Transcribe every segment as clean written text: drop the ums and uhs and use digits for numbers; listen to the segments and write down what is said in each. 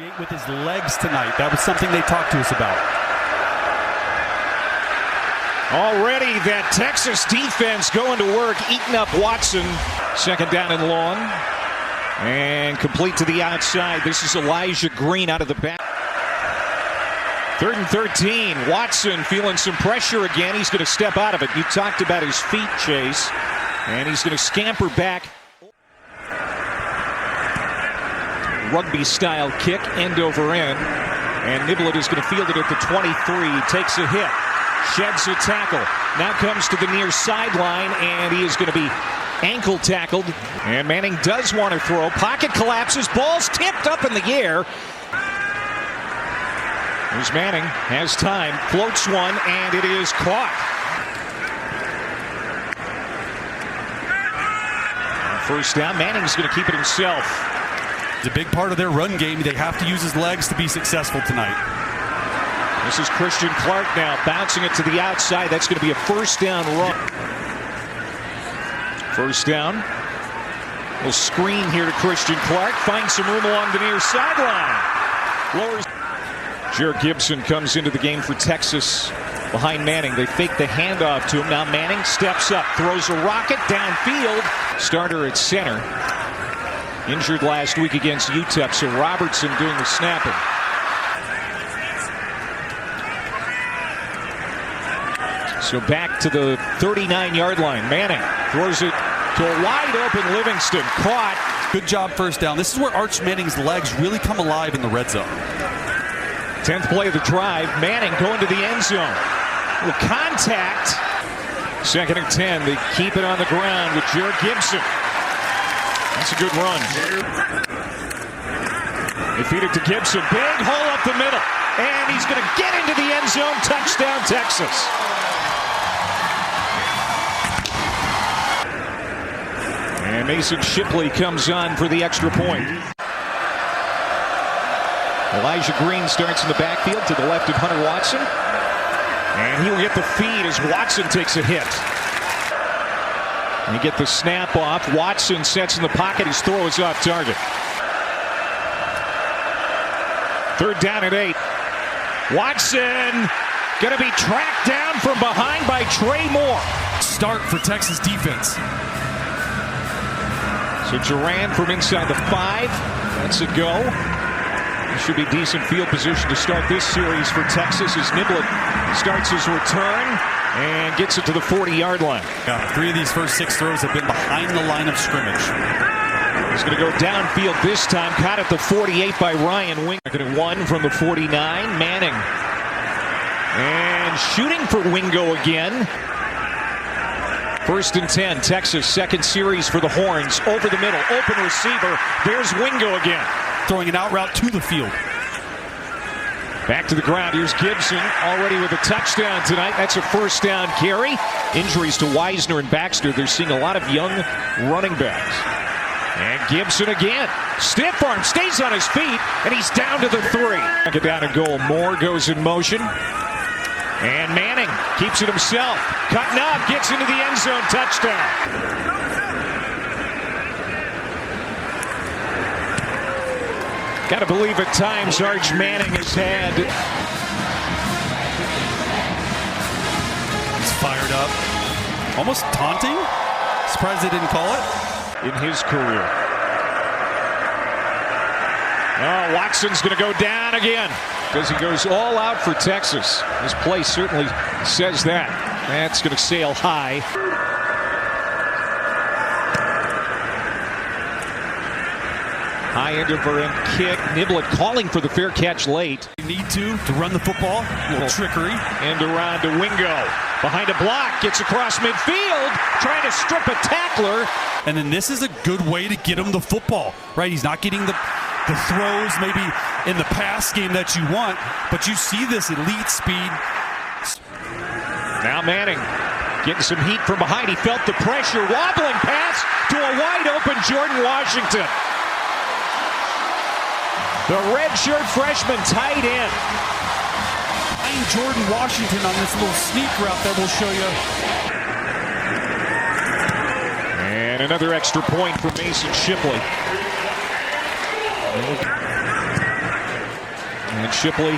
create with his legs tonight. That was something they talked to us about. Already that Texas defense going to work, eating up Watson. Second down and long. And complete to the outside. This is Elijah Green out of the back. 3rd and 13. Watson feeling some pressure again. He's going to step out of it. You talked about his feet, Chase. And he's going to scamper back. Rugby-style kick, end over end. And Niblett is going to field it at the 23. Takes a hit. Sheds a tackle. Now comes to the near sideline, and he is going to be ankle tackled. And Manning does want to throw. Pocket collapses. Ball's tipped up in the air. Here's Manning. Has time. Floats one, and it is caught. First down. Manning's going to keep it himself. It's a big part of their run game. They have to use his legs to be successful tonight. This is Christian Clark now, bouncing it to the outside. That's going to be a first down run. First down. We'll screen here to Christian Clark. Finds some room along the near sideline. Lowers. Jared Gibson comes into the game for Texas behind Manning. They fake the handoff to him. Now Manning steps up, throws a rocket downfield. Starter at center. Injured last week against UTEP, so Robertson doing the snapping. So back to the 39-yard line. Manning throws it to a wide-open Livingston. Caught. Good job first down. This is where Arch Manning's legs really come alive in the red zone. 10th play of the drive. Manning going to the end zone. With contact. 2nd and 10. They keep it on the ground with Jared Gibson. That's a good run. They feed it to Gibson. Big hole up the middle. And he's going to get into the end zone. Touchdown, Texas. And Mason Shipley comes on for the extra point. Elijah Green starts in the backfield to the left of Hunter Watson. And he will get the feed as Watson takes a hit. And you get the snap off. Watson sets in the pocket. His throw is off target. 3rd down and 8. Watson going to be tracked down from behind by Trey Moore. Start for Texas defense. So Duran from inside the 5. That's a go. Should be decent field position to start this series for Texas as Niblett starts his return and gets it to the 40-yard line. 3 of these first 6 throws have been behind the line of scrimmage. He's going to go downfield this time. Caught at the 48 by Ryan Wingo. 1 from the 49. Manning. And shooting for Wingo again. 1st and 10. Texas, second series for the Horns. Over the middle. Open receiver. There's Wingo again. Throwing an out route to the field. Back to the ground. Here's Gibson already with a touchdown tonight. That's a first down carry. Injuries to Wisner and Baxter. They're seeing a lot of young running backs. And Gibson again. Stiff arm. Stays on his feet. And he's down to the 3. Back down and goal. Moore goes in motion. And Manning keeps it himself. Cutting up. Gets into the end zone. Touchdown. Got to believe at times Arch Manning has had. He's fired up. Almost taunting. Surprised they didn't call it. In his career. Oh, Watson's going to go down again because he goes all out for Texas. His play certainly says that. That's going to sail high. High end over end kick. Niblett calling for the fair catch late. They need to run the football. A little trickery. And around to Wingo. Behind a block. Gets across midfield. Trying to strip a tackler. And then this is a good way to get him the football. Right? He's not getting the throws maybe in the pass game that you want. But you see this elite speed. Now Manning getting some heat from behind. He felt the pressure. Wobbling pass to a wide open Jordan Washington. The redshirt freshman tight end. Jordan Washington on this little sneak route that we'll show you. And another extra point for Mason Shipley. And Shipley,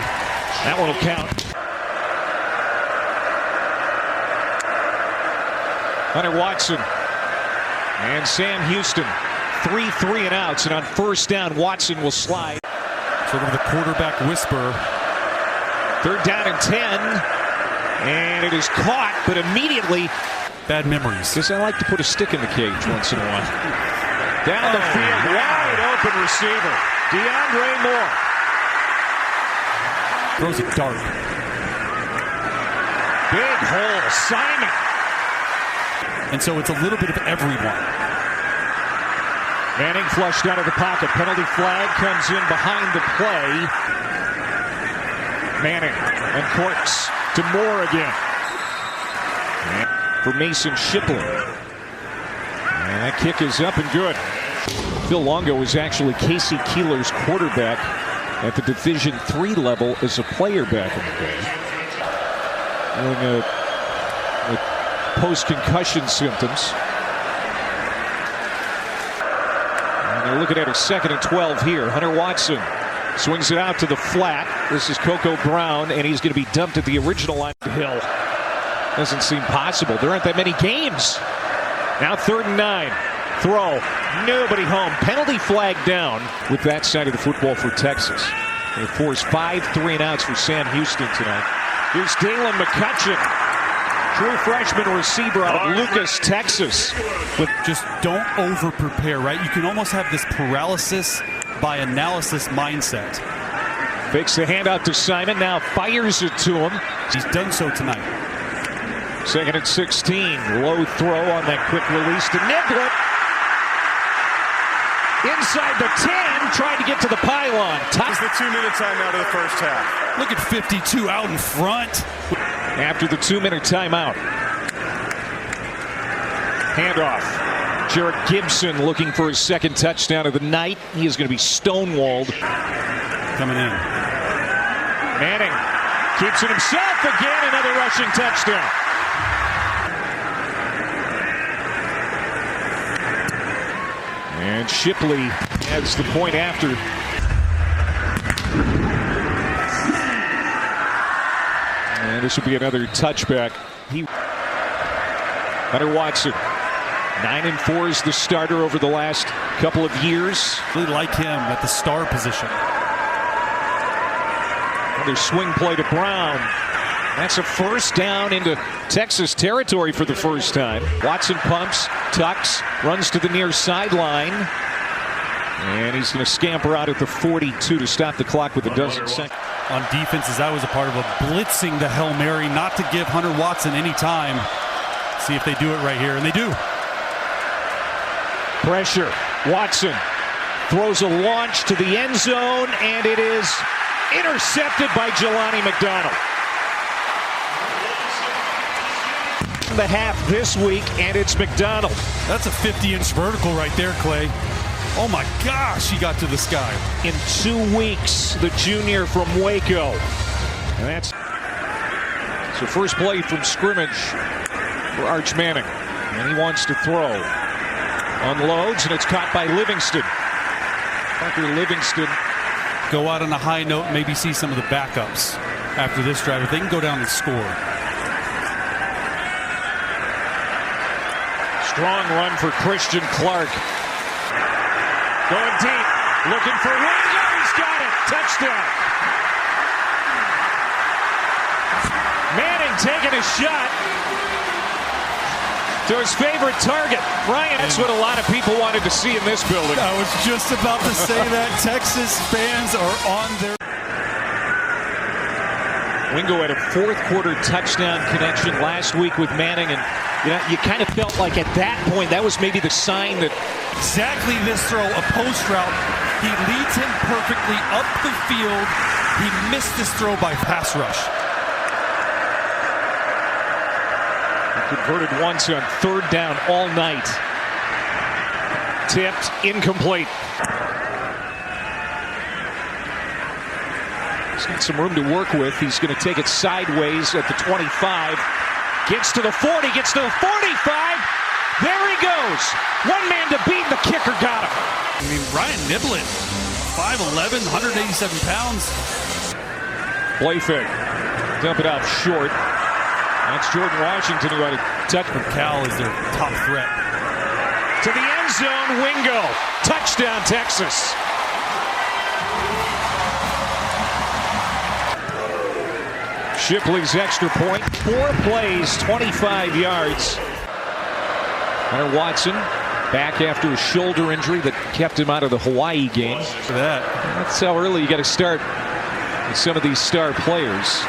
that one will count. Hunter Watson and Sam Houston. 3 and outs, and on first down, Watson will slide. Sort of the quarterback whisper. 3rd down and 10. And it is caught, but immediately. Bad memories. Because I like to put a stick in the cage once in a while. Down the field, wide open receiver. DeAndre Moore. Throws a dart. Big hole, Simon. And so it's a little bit of everyone. Manning flushed out of the pocket. Penalty flag comes in behind the play. Manning and Corks to Moore again. And for Mason Shipley. And that kick is up and good. Phil Longo was actually Casey Keeler's quarterback at the Division III level as a player back in the day. With post-concussion symptoms. And they're looking at a 2nd and 12 here. Hunter Watson swings it out to the flat. This is Coco Brown, and he's going to be dumped at the original line. Hill. Doesn't seem possible. There aren't that many games. Now 3rd and 9. Throw. Nobody home. Penalty flag down with that side of the football for Texas. They force 5 3 and outs for Sam Houston tonight. Here's Dalen McCutcheon. True freshman receiver out of Lucas, Texas. But just don't over-prepare, right? You can almost have this paralysis by analysis mindset. Fakes the handout to Simon, now fires it to him. He's done so tonight. 2nd and 16. Low throw on that quick release to Niblett. Inside the 10, tried to get to the pylon. It's the 2-minute timeout of the first half. Look at 52 out in front. After the 2-minute timeout. Handoff. Jarek Gibson looking for his 2nd touchdown of the night. He is going to be stonewalled. Coming in. Manning keeps it himself again. Another rushing touchdown. And Shipley adds the point after. And this will be another touchback. Hunter Watson, 9 and 4 is the starter over the last couple of years. Really like him at the star position. Another swing play to Brown. That's a 1st down into Texas territory for the first time. Watson pumps, tucks, runs to the near sideline. And he's going to scamper out at the 42 to stop the clock with a dozen seconds. On defenses, I was a part of a blitzing the Hail Mary, not to give Hunter Watson any time. See if they do it right here, and they do. Pressure. Watson throws a launch to the end zone, and it is intercepted by Jelani McDonald. The half this week, and it's McDonald. That's a 50-inch vertical right there, Clay. Oh my gosh, he got to the sky. In 2 weeks, the junior from Waco. And that's so first play from scrimmage for Arch Manning. And he wants to throw. Unloads, and it's caught by Livingston. Parker Livingston. Go out on a high note, maybe see some of the backups after this drive. If they can go down and score. Strong run for Christian Clark. Going deep, looking for Wingo. He's got it. Touchdown. Manning taking a shot to his favorite target. Ryan, that's what a lot of people wanted to see in this building. I was just about to say that. Texas fans are on their... Wingo had a 4th quarter touchdown connection last week with Manning, and you kind of felt like at that point that was maybe the sign that exactly this throw, a post route. He leads him perfectly up the field. He missed this throw by pass rush. He converted once on 3rd down all night. Tipped, incomplete. He's got some room to work with. He's going to take it sideways at the 25. Gets to the 40, gets to the 45. There he goes. One man to beat, the kicker got him. I mean, Ryan Niblett, 5'11", 187 pounds. Play fake. Dump it off short. That's Jordan Washington who had a touch. Cal is their top threat. To the end zone, Wingo. Touchdown, Texas. Shipley's extra point. 4 plays, 25 yards. Hunter Watson back after a shoulder injury that kept him out of the Hawaii game. For that. That's how early you got to start with some of these star players.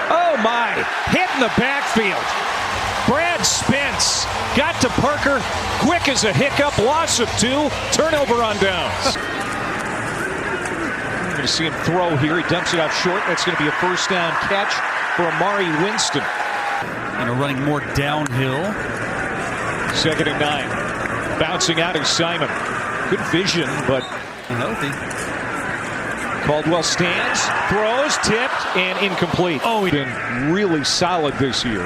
Oh my! Hit in the backfield. Brad Spence got to Parker quick as a hiccup. Loss of 2. Turnover on downs. We're going to see him throw here. He dumps it off short. That's going to be a first down catch for Amari Winston. Running more downhill. 2nd and 9. Bouncing out is Simon. Good vision, but healthy. Caldwell stands, throws, tipped, and incomplete. Oh, he's been really solid this year.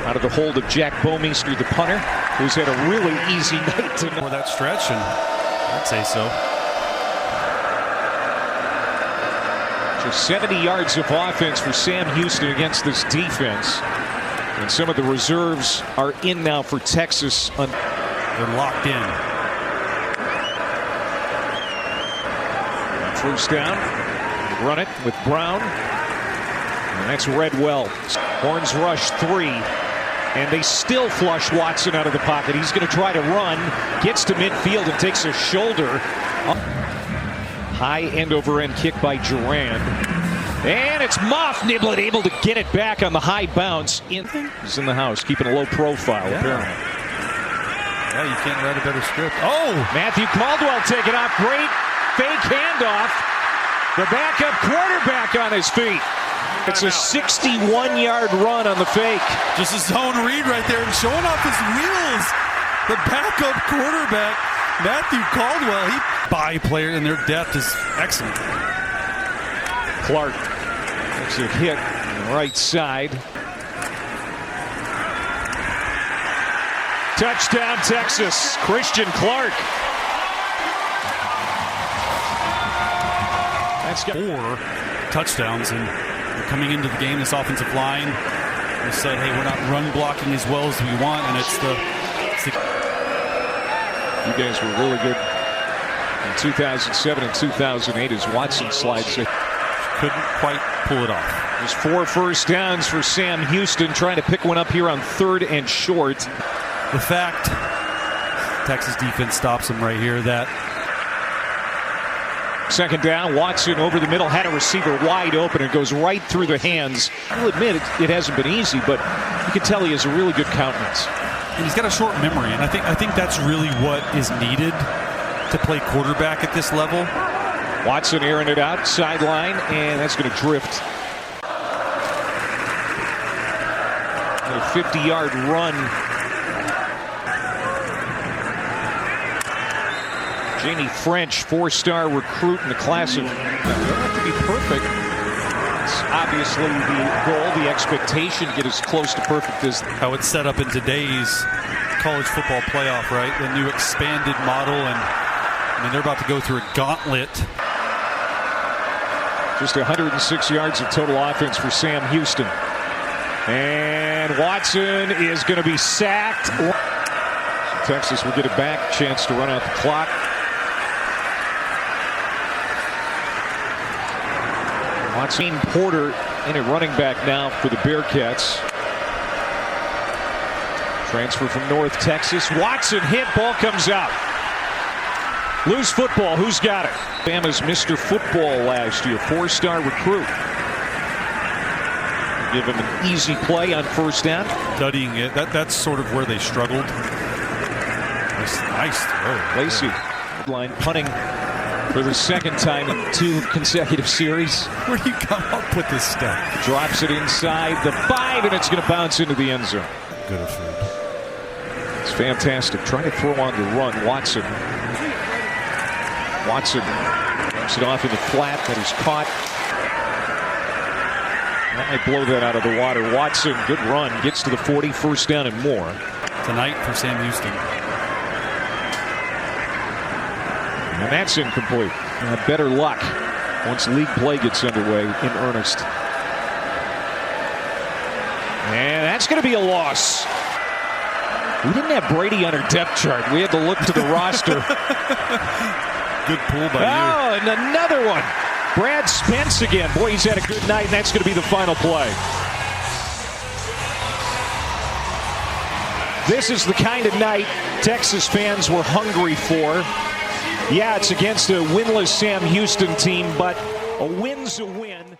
Out of the hold of Jack Bomeister, the punter, who's had a really easy night tonight. For that stretch, and I'd say so. Just 70 yards of offense for Sam Houston against this defense. And some of the reserves are in now for Texas. They're locked in. First down. Run it with Brown. And that's Redwell. Horns rush 3. And they still flush Watson out of the pocket. He's going to try to run. Gets to midfield and takes a shoulder. High end over end kick by Durand. And it's Moff Niblett able to get it back on the high bounce. He's in the house, keeping a low profile, apparently. Yeah, you can't write a better script. Oh! Matthew Caldwell taking off. Great fake handoff. The backup quarterback on his feet. It's a 61-yard run on the fake. Just a zone read right there and showing off his wheels. The backup quarterback, Matthew Caldwell, he by player, and their depth is excellent. Clark takes a hit on the right side. Touchdown, Texas. Christian Clark. That's got 4 touchdowns, and coming into the game, this offensive line, we said, hey, we're not run blocking as well as we want, and it's the You guys were really good in 2007 and 2008 as Watson slides it. Couldn't quite pull it off. There's 4 first downs for Sam Houston, trying to pick one up here on 3rd and short. The fact Texas defense stops him right here, that 2nd down, Watson over the middle, had a receiver wide open and goes right through the hands. I'll admit it hasn't been easy, but you can tell he has a really good countenance. And he's got a short memory, and I think that's really what is needed to play quarterback at this level. Watson airing it out, sideline, and that's going to drift. A 50-yard run. Jamie French, 4-star recruit in the class of. They don't have to be perfect. It's obviously the goal, the expectation, get as close to perfect as. How it's set up in today's college football playoff, right? The new expanded model, and I mean, they're about to go through a gauntlet. Just 106 yards of total offense for Sam Houston. And Watson is going to be sacked. Texas will get it back. Chance to run out the clock. Watson Porter in at running back now for the Bearcats. Transfer from North Texas. Watson hit. Ball comes out. Loose football. Who's got it? Bama's Mr. Football last year. 4-star recruit. Give him an easy play on 1st down. Studying it. That's sort of where they struggled. Nice throw. Lacey line punting for the 2nd time in 2 consecutive series. Where do you come up with this stuff? Drops it inside the 5, and it's going to bounce into the end zone. Good food. It's fantastic. Trying to throw on the run. Watson knocks it off in the flat. That is caught. That might blow that out of the water. Watson, good run. Gets to the 40. 1st down and more. Tonight for Sam Houston. And that's incomplete. Better luck once league play gets underway in earnest. And that's going to be a loss. We didn't have Brady on our depth chart. We had to look to the roster. Good pull by you. Oh, and another one. Brad Spence again. Boy, he's had a good night, and that's going to be the final play. This is the kind of night Texas fans were hungry for. Yeah, it's against a winless Sam Houston team, but a win's a win.